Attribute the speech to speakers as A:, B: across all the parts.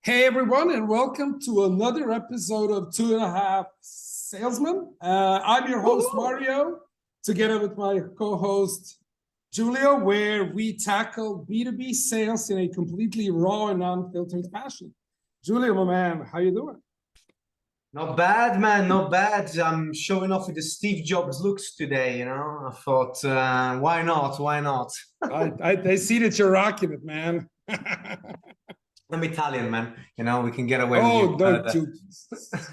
A: Hey everyone, and welcome to another episode of 2.5 Salesmen. I'm your host Mario, together with my co-host Julio, where we tackle B2B sales in a completely raw and unfiltered fashion. Julio, my man, how you doing?
B: Not bad, man, not bad. I'm showing off with the Steve Jobs looks today, I thought, why not? Why not?
A: I see that you're rocking it, man.
B: I'm Italian, man. We can get away
A: with
B: you.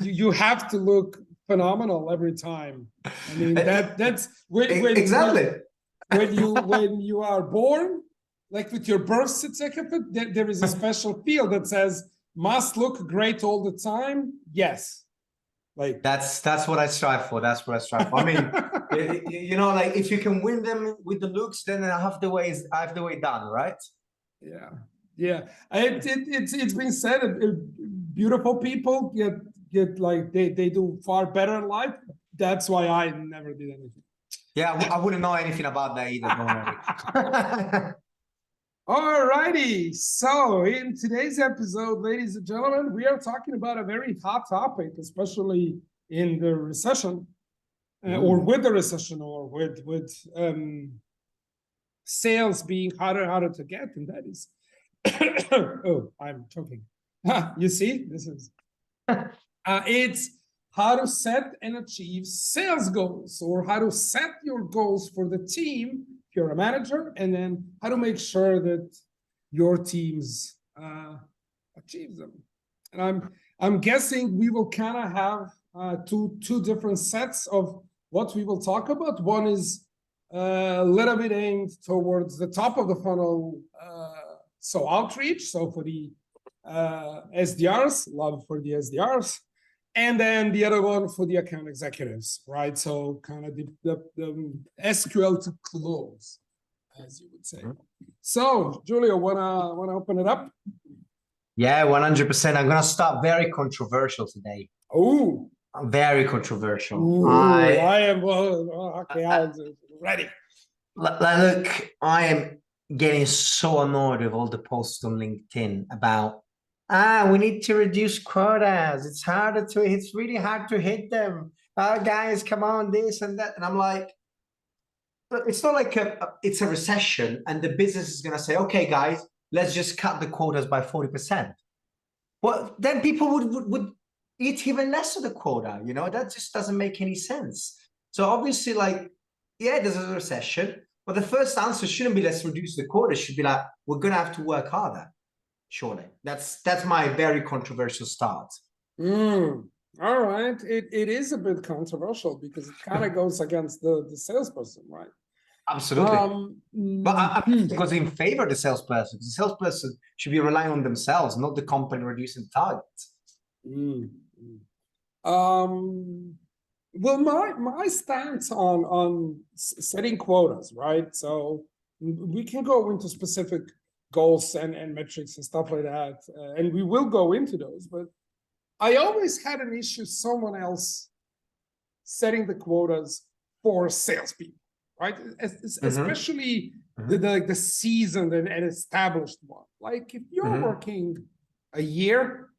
A: You have to look phenomenal every time. I mean, that's
B: exactly.
A: When you are born, like with your birth certificate, there is a special field that says must look great all the time. Yes. Like
B: that's what I strive for. That's what I strive for. I mean, like if you can win them with the looks, then half the way done, right?
A: Yeah. It's been said beautiful people get like they do far better in life. That's why I never did anything.
B: Yeah, I wouldn't know anything about that either. Don't worry.
A: All righty. So in today's episode, ladies and gentlemen, we are talking about a very hot topic, especially in the recession, or with the recession, or with sales being harder to get, and that is oh, I'm choking. You see, this is it's how to set and achieve sales goals, or how to set your goals for the team if you're a manager, and then how to make sure that your teams achieve them. And I'm guessing we will kind of have two different sets of what we will talk about. One is a little bit aimed towards the top of the funnel, so outreach, so for the SDRs, love for the SDRs, and then the other one for the account executives, right? So kind of the SQL to close, as you would say. So, Julio, wanna open it up?
B: Yeah, 100%. I'm gonna start very controversial today.
A: Oh,
B: very controversial.
A: Ooh, I am okay. I'm ready.
B: Look, I am getting so annoyed with all the posts on LinkedIn about we need to reduce quotas. It's really hard to hit them. Guys, come on, this and that. And I'm like, it's not like it's a recession and the business is gonna say, okay, guys, let's just cut the quotas by 40%. Well, then people would eat even less of the quota, that just doesn't make any sense. So obviously, like, yeah, there's a recession, but the first answer shouldn't be let's reduce the quota. It should be like, we're gonna have to work harder. Surely. That's my very controversial start.
A: All right. It is a bit controversial because it kind of goes against the salesperson, right?
B: Absolutely. But I'm because in favor of the salesperson. The salesperson should be relying on themselves, not the company reducing targets.
A: Well, my stance on setting quotas, right? So we can go into specific goals and metrics and stuff like that, and we will go into those. But I always had an issue someone else setting the quotas for salespeople, right? Especially the seasoned and established one. Like if you're working a year,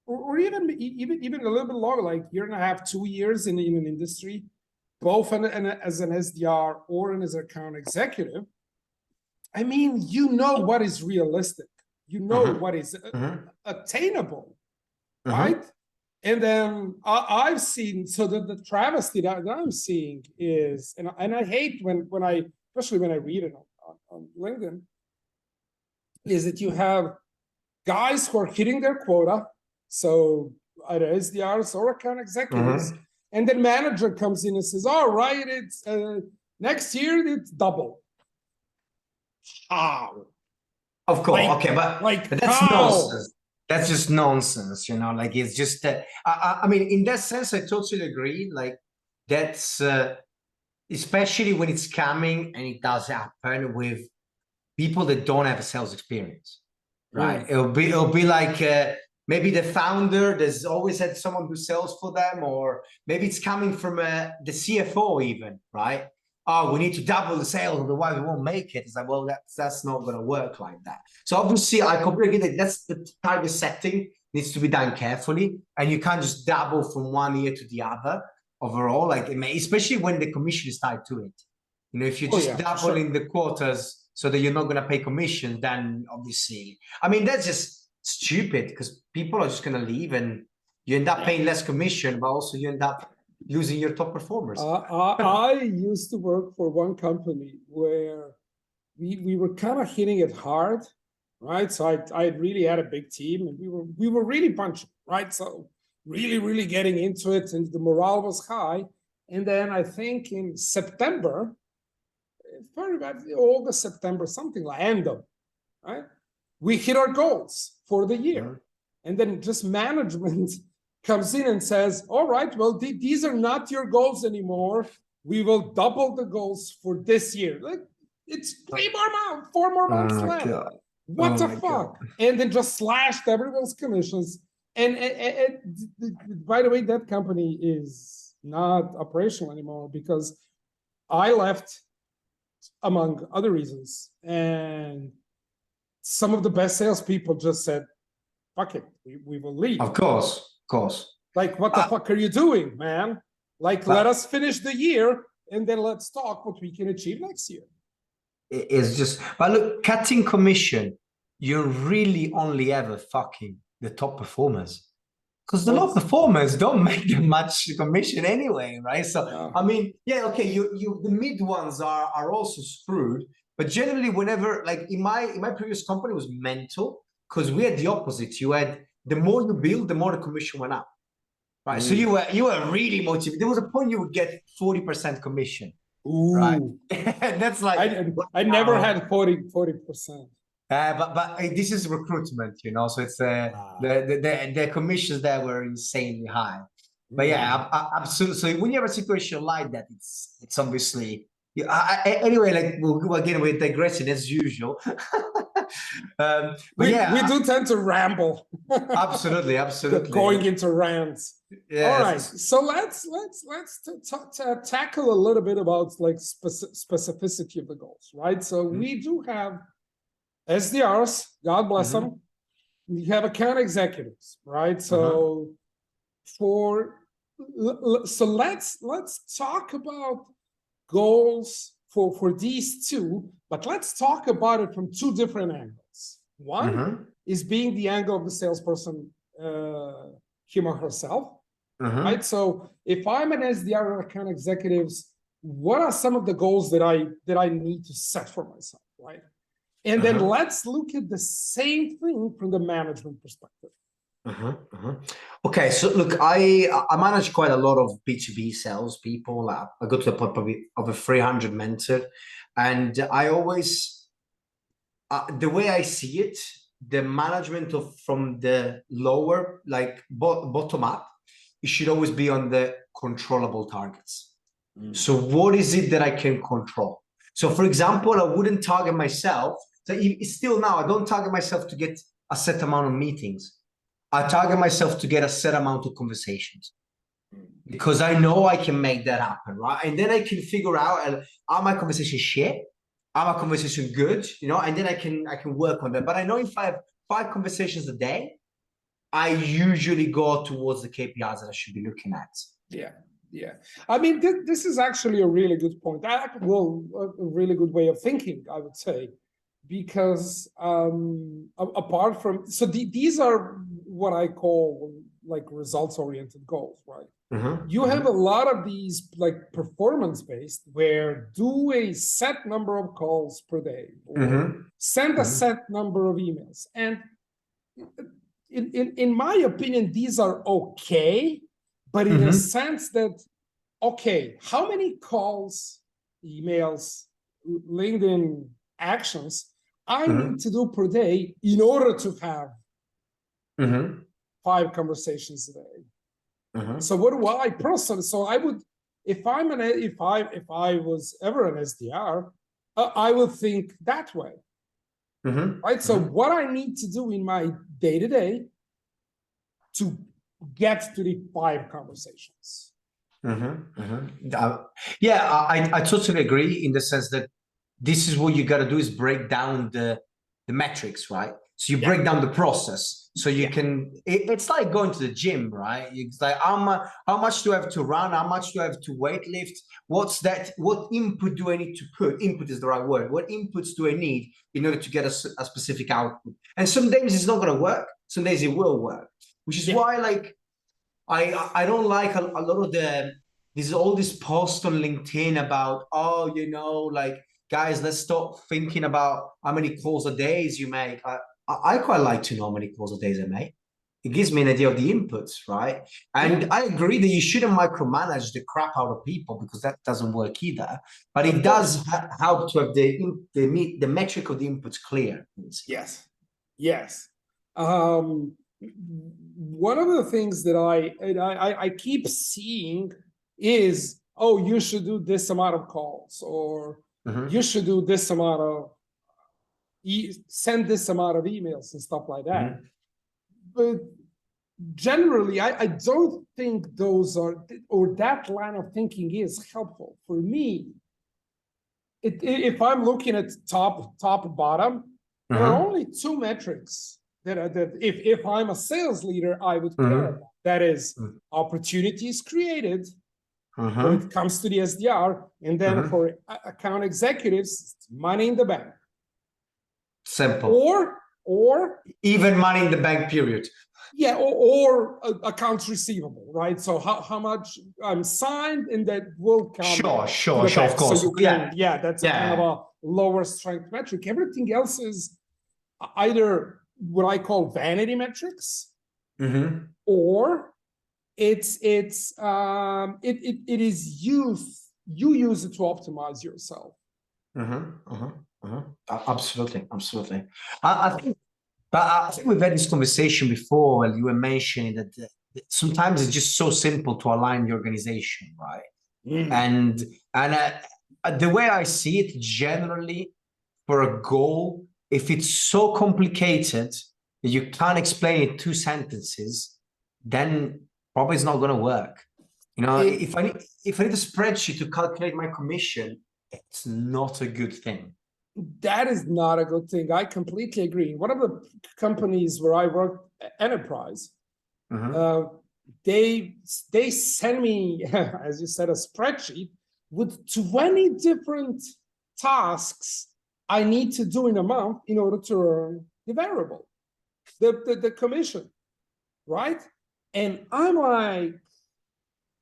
A: or even a little bit longer, like year and a half, 2 years in an industry, both as an SDR or as an account executive, I mean, what is realistic, what is attainable, right? And then I've seen, so the travesty that I'm seeing is, and I hate when I, especially when I read it on LinkedIn, is that you have guys who are hitting their quota, so either SDRs or account executives, and then manager comes in and says, all right, it's next year it's double. How?
B: Of course, okay, but that's
A: how?
B: nonsense. That's just nonsense, like it's just that. I mean, in that sense, I totally agree. Like that's especially when it's coming, and it does happen with people that don't have a sales experience, right? It'll be like maybe the founder has always had someone who sells for them, or maybe it's coming from the CFO even, right? oh, we need to double the sales, otherwise we won't make it. It's like, well, that's not going to work like that. So obviously, I completely get that. That's the target setting needs to be done carefully, and you can't just double from one year to the other overall. Like, especially when the commission is tied to it. You know, if you're just doubling the quotas so that you're not going to pay commission, then obviously, I mean, that's just stupid because people are just going to leave and you end up paying less commission, but also you end up losing your top performers.
A: I used to work for one company where we were kind of hitting it hard, right? So I really had a big team and we were really punching, right? So really getting into it and the morale was high. And then I think in September, very bad, August, September, something like end of, right? We hit our goals for the year. And then just management comes in and says, all right, well, these are not your goals anymore. We will double the goals for this year. Like, it's 4 more months left. God. What the fuck? God. And then just slashed everyone's commissions. And by the way, that company is not operational anymore because I left among other reasons. And some of the best salespeople just said, fuck it, we will leave.
B: Of course.
A: Like, what the fuck are you doing, man? Like, let us finish the year and then let's talk what we can achieve next year.
B: It's just, but look, cutting commission, you're really only ever fucking the top performers. Because the low performers don't make that much commission anyway, right? So, I mean, yeah, okay, you the mid ones are also screwed. But generally, whenever, like in my previous company was mental, because we had the opposite. You had the more you build, the more the commission went up. Right. So you were really motivated. There was a point you would get 40% commission.
A: Ooh.
B: Right. That's like
A: I never had 40%.
B: But this is recruitment, you know, so it's the commissions there were insanely high. But yeah, absolutely. So when you have a situation like that, it's obviously anyway. Like we're digressing as usual.
A: We do tend to ramble.
B: Absolutely.
A: Going into rants. Yes. All right, so let's tackle a little bit about like specificity of the goals, right? So we do have SDRs, God bless them. We have account executives, right? So let's talk about goals for these two, but let's talk about it from two different angles. One is being the angle of the salesperson, him or herself, right? So if I'm an SDR or account executives, what are some of the goals that I need to set for myself, right? And then let's look at the same thing from the management perspective.
B: Okay, so look, I manage quite a lot of B2B sales people. I go to the point probably of a 300 mentor, and I always, the way I see it, the management of from the lower, like bottom up, it should always be on the controllable targets. So what is it that I can control? So for example, I wouldn't target myself. So still now, I don't target myself to get a set amount of meetings. I target myself to get a set amount of conversations because I know I can make that happen, right? And then I can figure out, are my conversations shit? Are my conversations good? You know, and then I can work on that. But I know if I have 5 conversations a day, I usually go towards the KPIs that I should be looking at.
A: Yeah. I mean, this is actually a really good point. Well, a really good way of thinking, I would say, because apart from, so these are what I call like results-oriented goals, right? You have a lot of these like performance-based where do a set number of calls per day, or send a set number of emails. And in my opinion, these are okay, but in a sense that, okay, how many calls, emails, LinkedIn actions I need to do per day in order to have 5 conversations a day? So what do I personally? So I would, if I was ever an SDR, I would think that way, right? So what I need to do in my day-to-day to get to the 5 conversations.
B: Yeah, I totally agree in the sense that this is what you got to do is break down the metrics, right? So you
A: Yeah.
B: break down the process so you
A: Yeah.
B: can, it's like going to the gym, right? It's like how much do I have to run? How much do I have to weight lift? What's that? What input do I need to put? Input is the right word. What inputs do I need in order to get a specific output? And some days it's not going to work. Some days it will work, which is why like I don't like a lot of all this post on LinkedIn about, oh, you know, like guys, let's stop thinking about how many calls a day you make. I quite like to know how many calls a day I make. It gives me an idea of the inputs, right? And I agree that you shouldn't micromanage the crap out of people because that doesn't work either. But it does help to have the metric of the inputs clear.
A: Yes. Yes. One of the things that I keep seeing is, oh, you should do this amount of calls, or you should do this amount of send this amount of emails and stuff like that. But generally, I don't think those are, or that line of thinking is helpful for me. If I'm looking at top bottom, there are only two metrics that if I'm a sales leader, I would care about. That is opportunities created when it comes to the SDR, and then for account executives, money in the bank.
B: Simple.
A: Or
B: even money in the bank, period.
A: Yeah, or accounts receivable, right? So how much I'm signed, and that will come
B: sure, of course.
A: So you can, that's a kind of a lower strength metric. Everything else is either what I call vanity metrics, or it is you use it to optimize yourself.
B: Absolutely. I think we've had this conversation before, and you were mentioning that sometimes it's just so simple to align the organization, right? And the way I see it, generally, for a goal, if it's so complicated that you can't explain it in 2 sentences, then probably it's not going to work. You know, if I need a spreadsheet to calculate my commission, it's not a good thing.
A: That is not a good thing. I completely agree. One of the companies where I worked, enterprise, they send me, as you said, a spreadsheet with 20 different tasks I need to do in a month in order to earn the variable, the commission, right? And I'm like,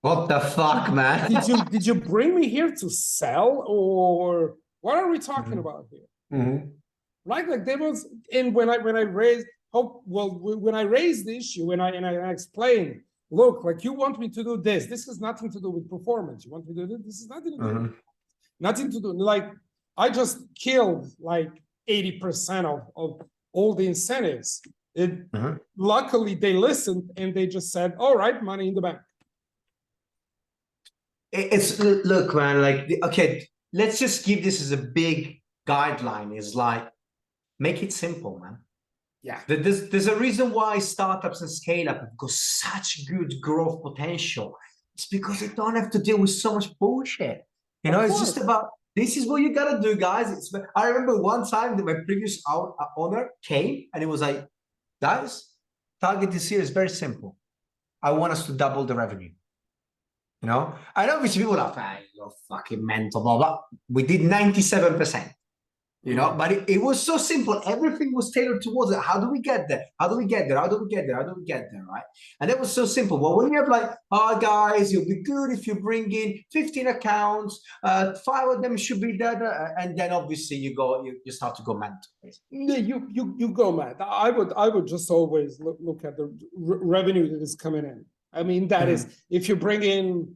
B: what the fuck, man?
A: Did you bring me here to sell, or what are we talking about here? Right? Like there was, and when I raised, when I raised the issue and I explained, look, like you want me to do this. This has nothing to do with performance. You want me to do this? This is nothing to do. Nothing to do. Like I just killed like 80% of all the incentives. Luckily, they listened and they just said, "All right, money in the bank."
B: Look, man. Like, okay, let's just give this as a big guideline. Is like, make it simple, man.
A: Yeah.
B: There's a reason why startups and scale-up have got such good growth potential. It's because they don't have to deal with so much bullshit. You know, it's just about, this is what you gotta do, guys. I remember one time that my previous owner came and it was like, guys, target this year is very simple. I want us to double the revenue. You know, and obviously people are like, you're fucking mental, blah, blah. We did 97%. You know, but it was so simple. Everything was tailored towards it. How do we get there? How do we get there? How do we get there? How do we get there? Right? And that was so simple. Well, when you have like, oh, guys, you'll be good if you bring in 15 accounts, 5 of them should be there, and then obviously you start to go mental.
A: Yeah, you go mad. I would just always look at the revenue that is coming in. I mean, that is, if you bring in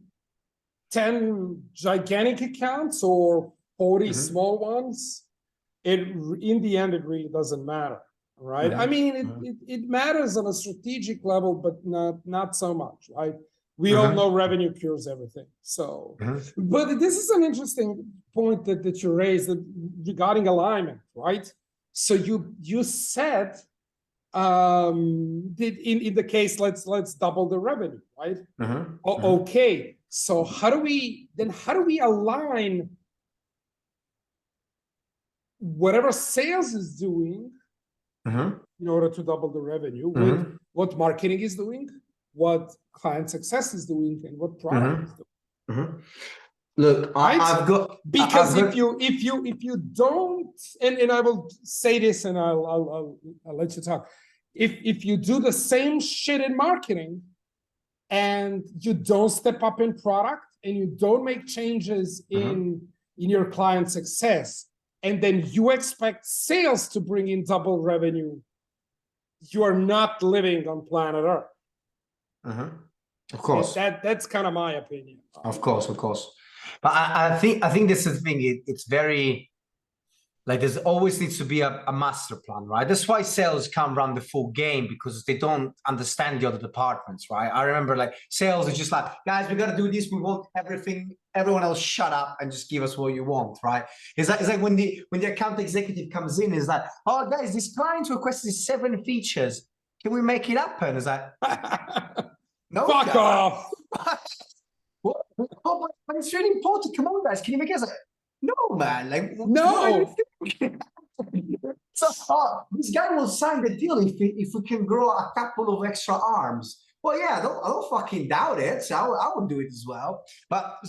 A: 10 gigantic accounts or 40 small ones, in the end, it really doesn't matter, right? I mean, it matters on a strategic level, but not so much, right? We all know revenue cures everything. So, but this is an interesting point that you raised regarding alignment, right? So you said in the case, let's double the revenue, right?
B: Mhm,
A: Okay, so how do we align whatever sales is doing
B: mhm,
A: in order to double the revenue with
B: mhm,
A: what marketing is doing, what client success is doing, and what product is doing,
B: mhm. Look,
A: right?
B: I've got,
A: Because if you don't, and I will say this, and I'll let you talk. If you do the same shit in marketing, and you don't step up in product, and you don't make changes in your client success, and then you expect sales to bring in double revenue, you are not living on planet Earth.
B: of course.
A: That's kind of my opinion.
B: Of course, of course. But I think this is the thing. It's very like there's always needs to be a master plan, right? That's why sales can't run the full game because they don't understand the other departments, right? I remember like sales is just like, guys, we gotta do this. We want everything. Everyone else, shut up and just give us what you want, right? It's like when the account executive comes in, is like, oh guys, this client requested 7 features. Can we make it happen? It's like, no,
A: Fuck
B: guys.
A: off.
B: What? Oh, but it's really important. Come on, guys. Can you make it? Like, no, man. Like,
A: No.
B: what are you thinking? So, this guy will sign the deal if we can grow a couple of extra arms. Well, yeah, I don't fucking doubt it. So I would do it as well. But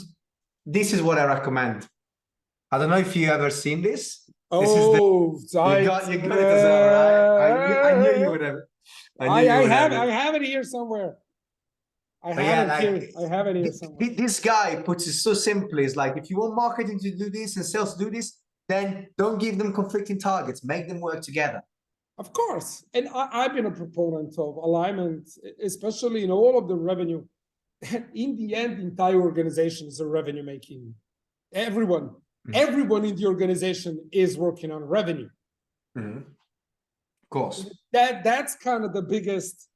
B: this is what I recommend. I don't know if you ever seen this. This is the you got it as well, right? I knew you would have.
A: I have it here somewhere. I have it here somewhere.
B: This guy puts it so simply. It's like, if you want marketing to do this and sales to do this, then don't give them conflicting targets. Make them work together.
A: Of course. And I've been a proponent of alignment, especially in all of the revenue. In the end, the entire organization is a revenue making. Everyone in the organization is working on revenue.
B: Of course.
A: That's kind of the biggest,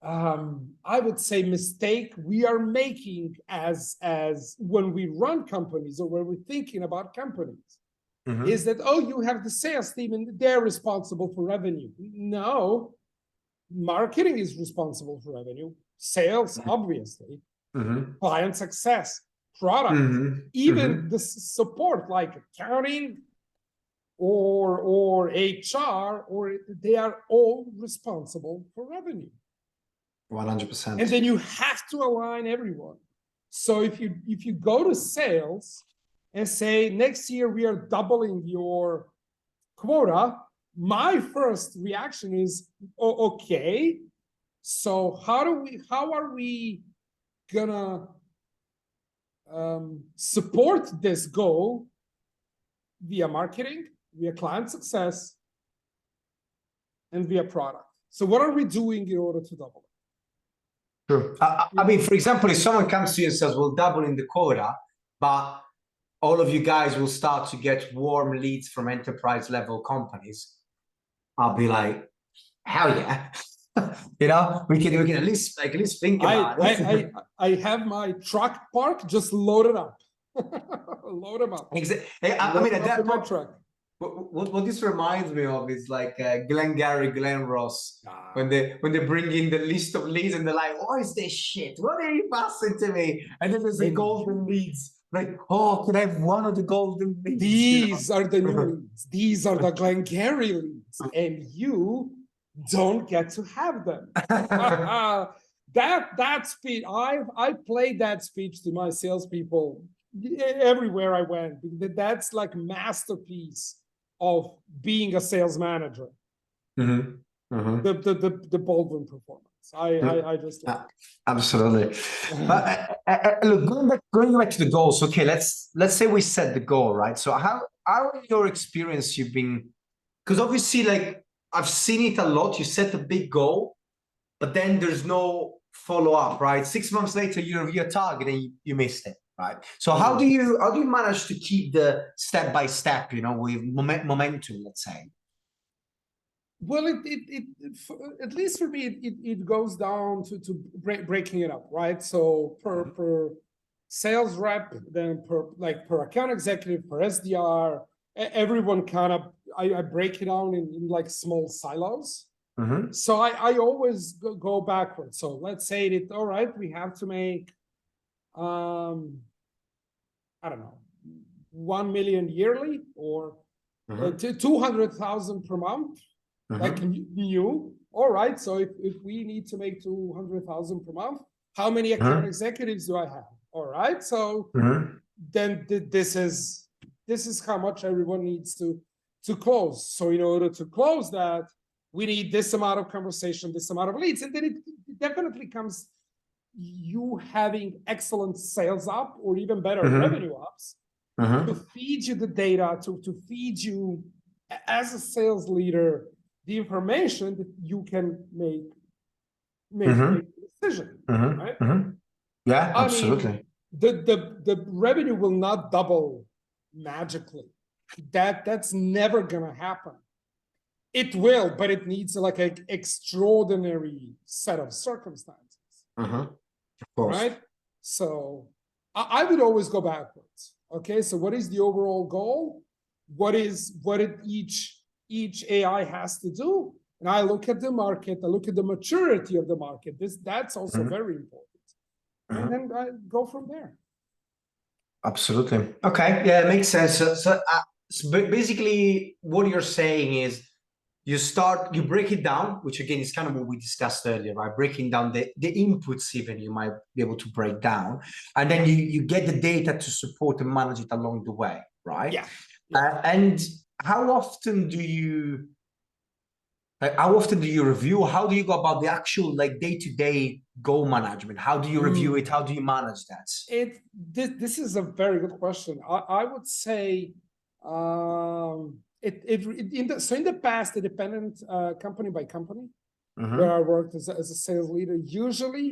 A: I would say, mistake we are making as when we run companies or when we're thinking about companies, is that, oh, you have the sales team and they're responsible for revenue. No, marketing is responsible for revenue, sales, obviously, client success, product, even the support like accounting or HR, or they are all responsible for revenue.
B: 100%.
A: And then you have to align everyone. So if you go to sales and say, next year we are doubling your quota, my first reaction is, oh, okay, so how are we gonna support this goal via marketing, via client success, and via product? So what are we doing in order to double it?
B: True. I mean, for example, if someone comes to you and says, we'll double in the quota, but all of you guys will start to get warm leads from enterprise level companies, I'll be like, hell yeah. We can at least think about it.
A: I have my truck park just loaded up. Load them up.
B: I mean, at that point,
A: truck.
B: What this reminds me of is like Glengarry, Glen Ross, when they bring in the list of leads and they're like, what is this shit? What are you passing to me? And then there's the golden leads. Like, oh, can I have one of the golden leads?
A: These are the new leads. These are the Glengarry leads. And you don't get to have them. That speech, I played that speech to my salespeople everywhere I went. That's like masterpiece of being a sales manager. The Baldwin performance. I just
B: absolutely. But look, going back to the goals. Okay, let's say we set the goal, right? So how in your experience you've been, because obviously, like, I've seen it a lot. You set a big goal, but then there's no follow up, right? 6 months later, you review a target and you missed it. Right. So how do you manage to keep the step by step, with momentum, let's say?
A: Well, at least for me, it goes down to breaking it up, right? So per sales rep, then per account executive, per SDR, everyone kind of, I break it down in like small silos.
B: Mhm.
A: So I always go backwards. So let's say that, all right, we have to make, I don't know, 1 million yearly or
B: Mhm.
A: 200,000 per month, like
B: Mhm.
A: new. All right, so if we need to make 200,000 per month, how many account
B: Mhm.
A: executives do I have? All right, so
B: Mhm.
A: then this is how much everyone needs to close. So in order to close that, we need this amount of conversation, this amount of leads, and then it definitely comes you having excellent sales up or even better
B: Mhm.
A: revenue ups to
B: Mhm.
A: feed you the data, to feed you as a sales leader the information that you can make
B: Mhm.
A: a decision,
B: Mhm.
A: right?
B: Mhm. Yeah,
A: I mean,
B: absolutely.
A: the revenue will not double magically. That's never gonna happen. It will, but it needs like an extraordinary set of circumstances,
B: Mhm. Of course.
A: right? So I would always go backwards. Okay, so what is the overall goal? What it each AI has to do? And I look at the market, I look at the maturity of the market. That's also
B: Mhm.
A: very important. And
B: Mhm.
A: then I go from there.
B: Absolutely. Okay. Yeah, it makes sense. So basically, what you're saying is you break it down, which again is kind of what we discussed earlier, right? Breaking down the inputs even you might be able to break down. And then you get the data to support and manage it along the way, right?
A: Yeah. Yeah.
B: And how often do you how often do you review? How do you go about the actual like day-to-day goal management? How do you review it? How do you manage that?
A: This is a very good question. I would say so in the past, it depended company by company where I
B: Mm-hmm.
A: worked as a sales leader. Usually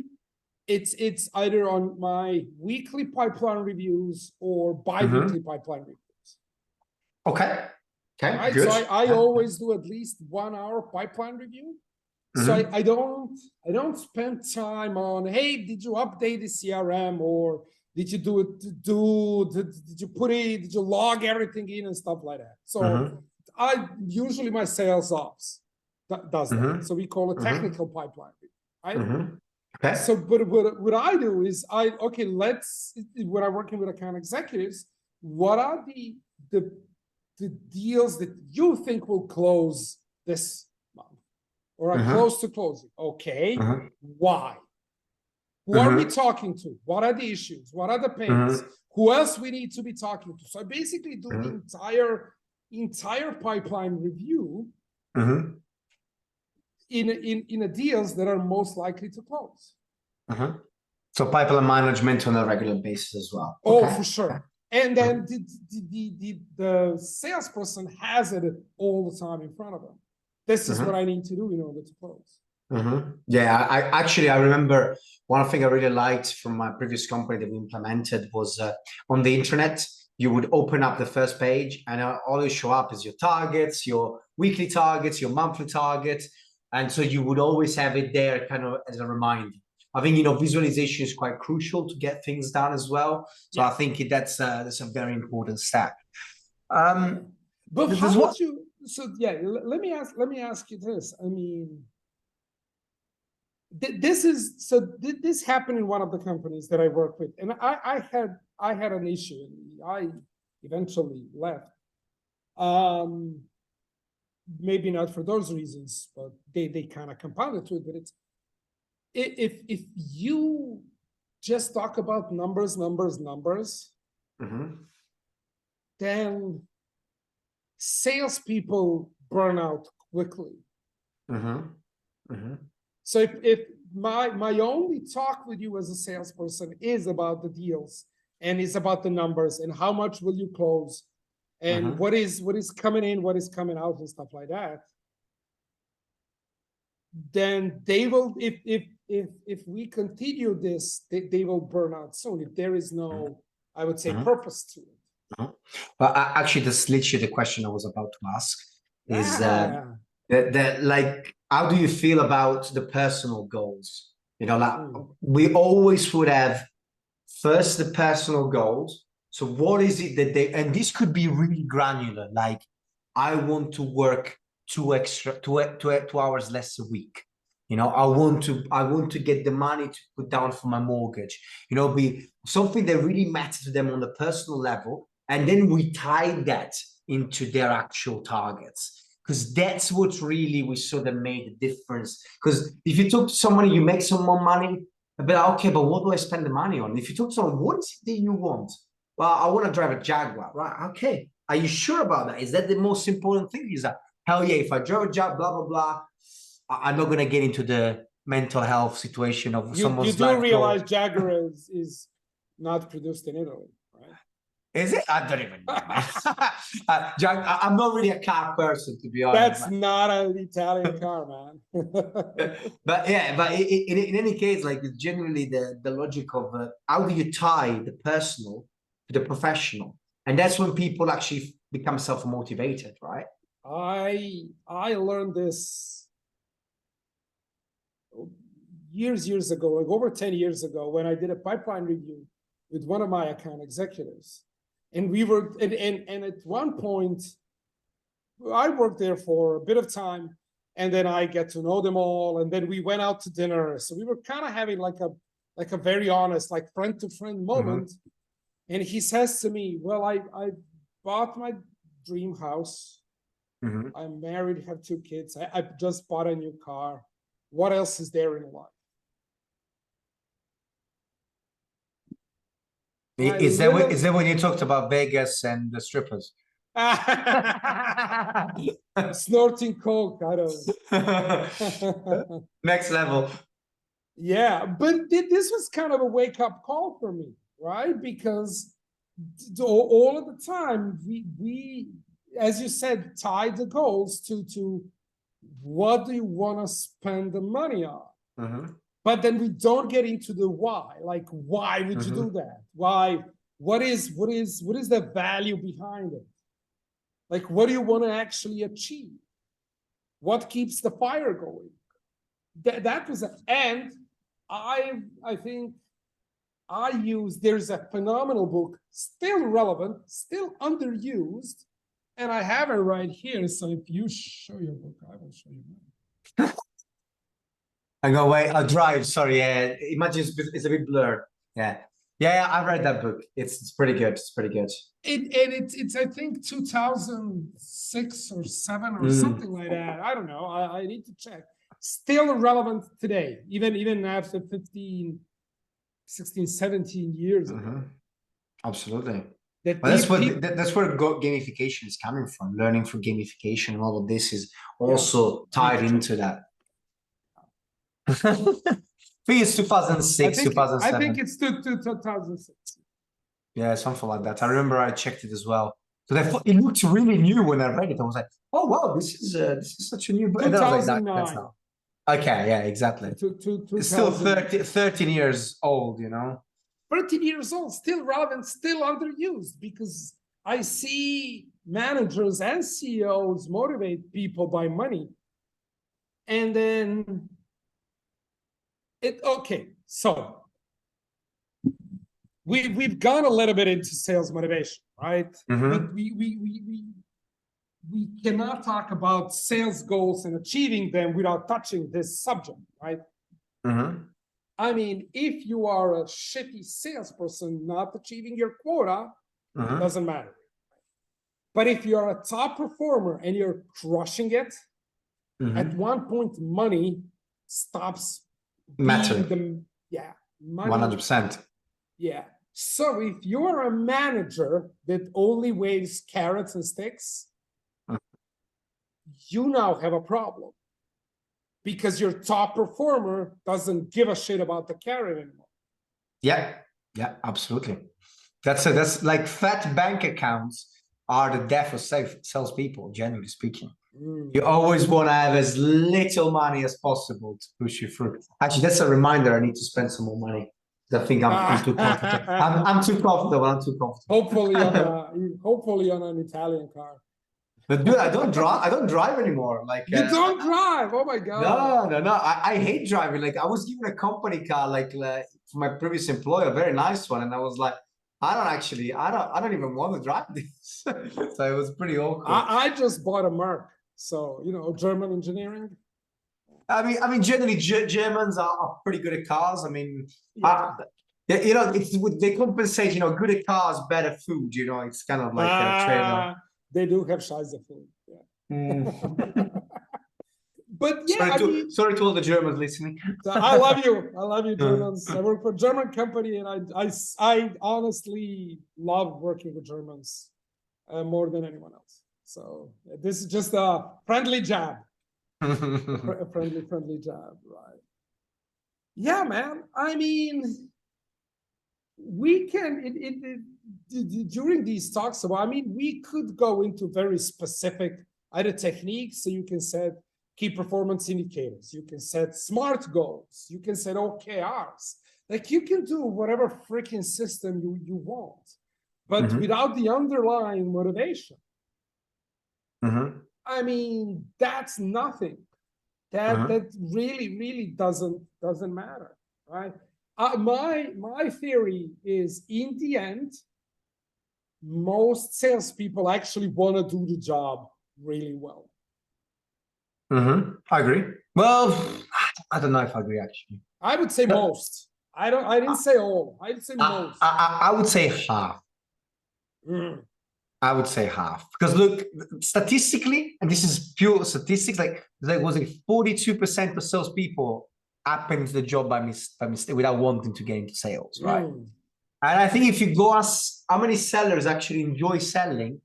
A: it's either on my weekly pipeline reviews or
B: Mm-hmm.
A: bi-weekly pipeline reviews.
B: Okay. Okay.
A: Right. So
B: Good.
A: I
B: Yeah.
A: always do at least 1 hour pipeline review. So
B: Mm-hmm.
A: I don't spend time on, hey, did you update the CRM or did you do it did you put it, did you log everything in and stuff like that. So
B: Mm-hmm.
A: I usually my sales ops does that.
B: Mm-hmm.
A: So we call it
B: Mm-hmm.
A: technical pipeline, right?
B: Mm-hmm. Okay.
A: So but what I do is let's when I'm working with account executives, what are the the deals that you think will close this month or are
B: Mm-hmm.
A: close to closing? Okay,
B: Mm-hmm.
A: why? Who are we
B: Mm-hmm.
A: talking to? What are the issues? What are the pains?
B: Mm-hmm.
A: Who else we need to be talking to? So I basically do the
B: Mm-hmm.
A: entire pipeline review
B: Mm-hmm.
A: in a deals that are most likely to close.
B: Mm-hmm. So pipeline management on a regular basis as well.
A: Oh,
B: Okay.
A: for sure. And then the salesperson has it all the time in front of them. This is what
B: Mm-hmm.
A: I need to do in order to close.
B: Mm-hmm. Yeah, I remember one thing I really liked from my previous company that we implemented was on the internet. You would open up the first page, and always show up as your targets, your weekly targets, your monthly targets, and so you would always have it there, kind of as a reminder. I think visualization is quite crucial to get things done as well. So
A: Yeah.
B: I think that's a very important step. Um,
A: But
B: there's
A: how
B: one.
A: would you so yeah, let me ask you this. I mean, this happened in one of the companies that I work with, and I had an issue, and I eventually left. Um, maybe not for those reasons, but they kind of compounded to it. But it's if you just talk about numbers,
B: Mhm.
A: then salespeople burn out quickly.
B: Mhm. Mhm.
A: So if my only talk with you as a salesperson is about the deals and is about the numbers and how much will you close and
B: Mhm.
A: what is coming in, what is coming out and stuff like that, then they will if we continue this, they will burn out soon if there is no, I would say,
B: Mhm.
A: purpose to it.
B: Mhm. Well, actually, that's literally the question I was about to ask. Is
A: Ah,
B: that like, how do you feel about the personal goals? Like
A: mm,
B: we always would have first the personal goals. So what is it that they, and this could be really granular, like I want to work 2 hours less a week. I want to get the money to put down for my mortgage, be something that really matters to them on the personal level. And then we tie that into their actual targets. Because that's what really we saw that made the difference. Because if you talk to somebody, you make some more money, but okay, but what do I spend the money on? If you talk to someone, what is it that you want? Well, I want to drive a Jaguar, right? Okay. Are you sure about that? Is that the most important thing? Is that, hell yeah, if I drive a Jaguar, blah, blah, blah, I'm not going to get into the mental health situation of
A: You
B: someone's
A: do
B: life
A: realize
B: goal.
A: Jaguar is not produced in Italy, right?
B: Is it? I don't even know, man. I'm not really a car person, to be honest.
A: That's not an Italian car, man.
B: But yeah, but in any case, like it's generally the logic of how do you tie the personal to the professional, and that's when people actually become self-motivated, right?
A: I learned this years ago, like over 10 years ago, when I did a pipeline review with one of my account executives. And we were, and at one point, I worked there for a bit of time, and then I get to know them all, and then we went out to dinner. So we were kind of having like a very honest, like friend to friend moment. And he says to me, well, I bought my dream house. I'm married, have 2 kids. I just bought a new car. What else is there in life?
B: Is that when you talked about Vegas and the strippers?
A: Snorting coke, I don't.
B: Next level.
A: Yeah, but this was kind of a wake-up call for me, right? Because all of the time we, as you said, tie the goals to what do you want to spend the money on? But then we don't get into the why. Like, why would you do that? Why? What is the value behind it? Like, what do you want to actually achieve? What keeps the fire going? That was, and I think there's a phenomenal book, still relevant, still underused, and I have it right here. So if you show your book, I will show you mine.
B: I go, wait, I'll drive. Sorry, yeah. Imagine it's a bit blurred. Yeah. Yeah, I read that book. It's pretty good. It's pretty good.
A: It's I think 2006 or 7 or something like that. I don't know. I need to check. Still relevant today, even after 15, 16, 17 years ago.
B: Absolutely. That's where gamification is coming from. Learning from gamification and all of this is also tied into that. I think it's 2006, 2007.
A: I think it's 2006.
B: Yeah, something like that. I remember I checked it as well. So it looked really new when I read it. I was like, oh wow, this is such a new book.
A: 2009.
B: Like, okay, yeah, exactly. It's still 13 years old,
A: 13 years old, still relevant, still underused, because I see managers and CEOs motivate people by money. And then so we've gone a little bit into sales motivation, right? But we cannot talk about sales goals and achieving them without touching this subject, right? I mean, if you are a shitty salesperson not achieving your quota, it doesn't matter. But if you're a top performer and you're crushing it, at one point money stops
B: mattering.
A: Money,
B: 100%.
A: Yeah. So if you're a manager that only waves carrots and sticks, you now have a problem, because your top performer doesn't give a shit about the carrot anymore.
B: Yeah, absolutely. That's like fat bank accounts are the death of salespeople, generally speaking. You always want to have as little money as possible to push you through. Actually, that's a reminder. I need to spend some more money. I think I'm too comfortable. I'm too comfortable.
A: Hopefully on an Italian car.
B: But dude, I don't drive anymore. Like,
A: you don't drive? Oh my god!
B: No. I hate driving. Like, I was given a company car, like for my previous employer, a very nice one, and I was like, I don't even want to drive this. So it was pretty awkward.
A: I just bought a Merc. So, you know, German engineering.
B: I mean, generally Germans are pretty good at cars. I mean,
A: Yeah.
B: you know, they compensate. You know, good at cars, better food. You know, it's kind of like a trade-off.
A: They do have Scheiße food. Yeah.
B: Mm.
A: But yeah, I mean,
B: sorry to all the Germans listening.
A: I love you. I love you, Germans. I work for a German company, and I honestly love working with Germans more than anyone else. So this is just a friendly jab, a friendly jab, right? Yeah, man. I mean, we can during these talks. So I mean, we could go into very specific either techniques, so you can set key performance indicators, you can set SMART goals, you can set OKRs. Like you can do whatever freaking system you want, but without the underlying motivation, I mean, that's nothing. That really doesn't matter, right? My theory is, in the end, most salespeople actually want to do the job really well.
B: I agree. Well, I don't know if I agree actually.
A: I would say most. I didn't say all. I'd say most.
B: I would say half. I would say half, because look, statistically, and this is pure statistics, like there was 42% of salespeople happened to the job by mistake without wanting to get into sales, right? And I think if you go ask how many sellers actually enjoy selling,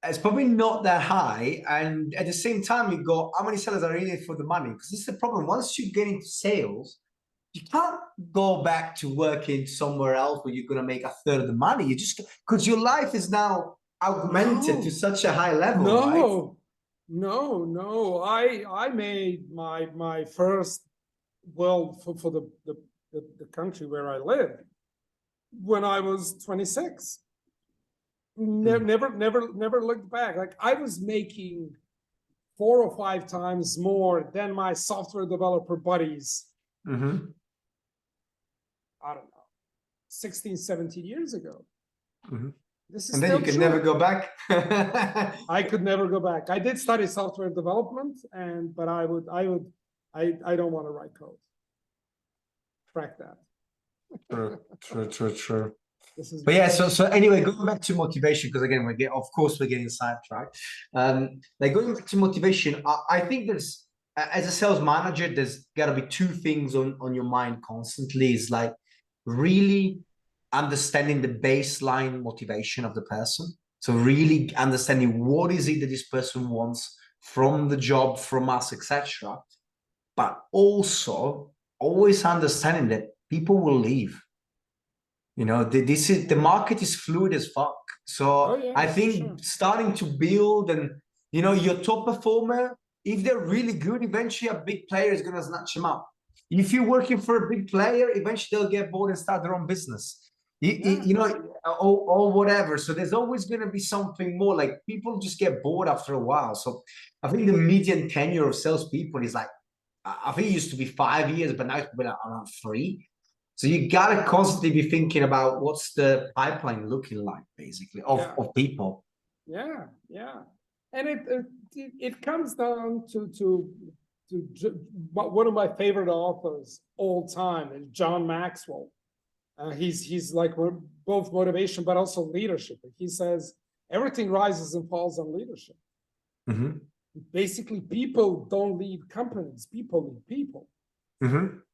B: it's probably not that high. And at the same time, you go, how many sellers are in it for the money? Because this is the problem. Once you get into sales, you can't go back to working somewhere else where you're going to make a third of the money. You just, because your life is now augmented to such a high level, right?
A: No. I made my first, well, for the country where I live, when I was 26. Never looked back. Like I was making 4 or 5 times more than my software developer buddies. I don't know, 16, 17 years ago. This is
B: and then you can never go back.
A: I could never go back. I did study software development, but I don't want to write code. Track that.
B: True. But yeah, so anyway, going back to motivation, because again, of course we're getting sidetracked. Like going back to motivation, I think there's, as a sales manager, there's got to be 2 things on your mind constantly. Is like really understanding the baseline motivation of the person. So really understanding what is it that this person wants from the job, from us, etc. But also always understanding that people will leave. You know, the market is fluid as fuck. So I think starting to build, and you know, your top performer, if they're really good, eventually a big player is gonna snatch them up. If you're working for a big player, eventually they'll get bored and start their own business. You know, or whatever. So there's always gonna be something more. Like people just get bored after a while. So I think the median tenure of salespeople is like, I think it used to be 5 years, but now it's been around 3. So you gotta constantly be thinking about what's the pipeline looking like, basically, of people.
A: Yeah, and it comes down to one of my favorite authors all time is John Maxwell. He's like both motivation but also leadership. He says everything rises and falls on leadership. Basically, people don't lead companies; people lead people.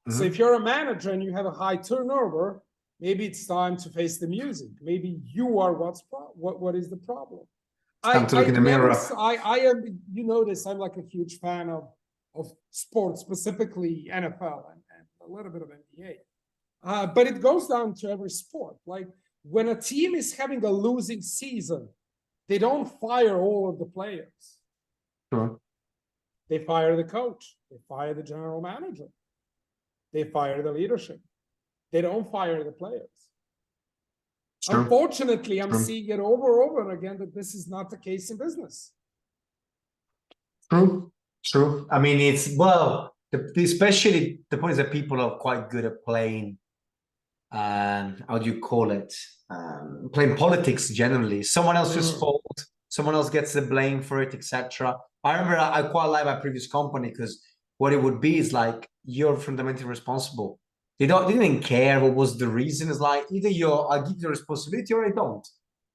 A: So if you're a manager and you have a high turnover, maybe it's time to face the music. Maybe you are what is the problem.
B: Time to look in the mirror.
A: I am, you notice, I'm like a huge fan of sports, specifically NFL and a little bit of NBA. But it goes down to every sport. Like when a team is having a losing season, they don't fire all of the players. They fire the coach. They fire the general manager. They fire the leadership. They don't fire the players. Unfortunately, I'm seeing it over and over again that this is not the case in business.
B: True. I mean, it's, well, especially the point is that people are quite good at playing, how do you call it? Playing politics generally. Someone else's fault. someone else gets the blame for it, etc. I remember I quite like my previous company because what it would be is like you're fundamentally responsible. They didn't even care what was the reason. It's like either I give you the responsibility or I don't.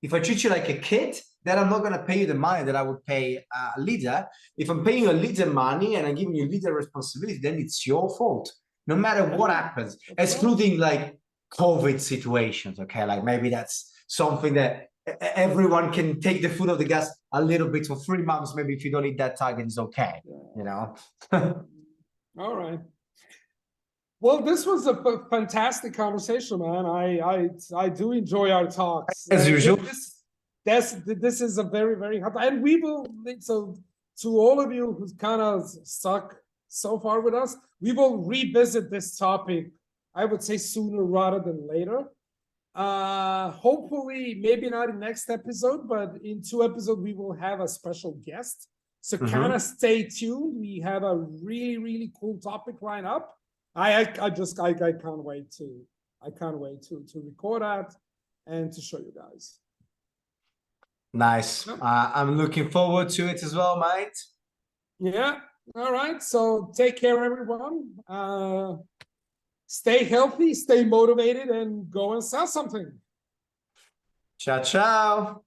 B: If I treat you like a kid, then I'm not going to pay you the money that I would pay a leader. If I'm paying you a leader money and I'm giving you leader responsibility, then it's your fault, no matter what happens, excluding like COVID situations. Okay, like maybe that's something that everyone can take the foot of the gas a little bit for 3 months. Maybe if you don't hit that target, it's okay. You know.
A: All right. Well, this was a fantastic conversation, man. I do enjoy our talks.
B: As usual.
A: This is a very hot, and we will, so to all of you who's kind of stuck so far with us, we will revisit this topic, I would say sooner rather than later. Hopefully, maybe not in next episode, but in 2 episodes, we will have a special guest. So kind of stay tuned. We have a really cool topic lined up. I can't wait to record that and to show you guys.
B: Nice. I'm looking forward to it as well, mate.
A: Yeah. All right. So take care, everyone. Stay healthy, stay motivated, and go and sell something.
B: Ciao, ciao.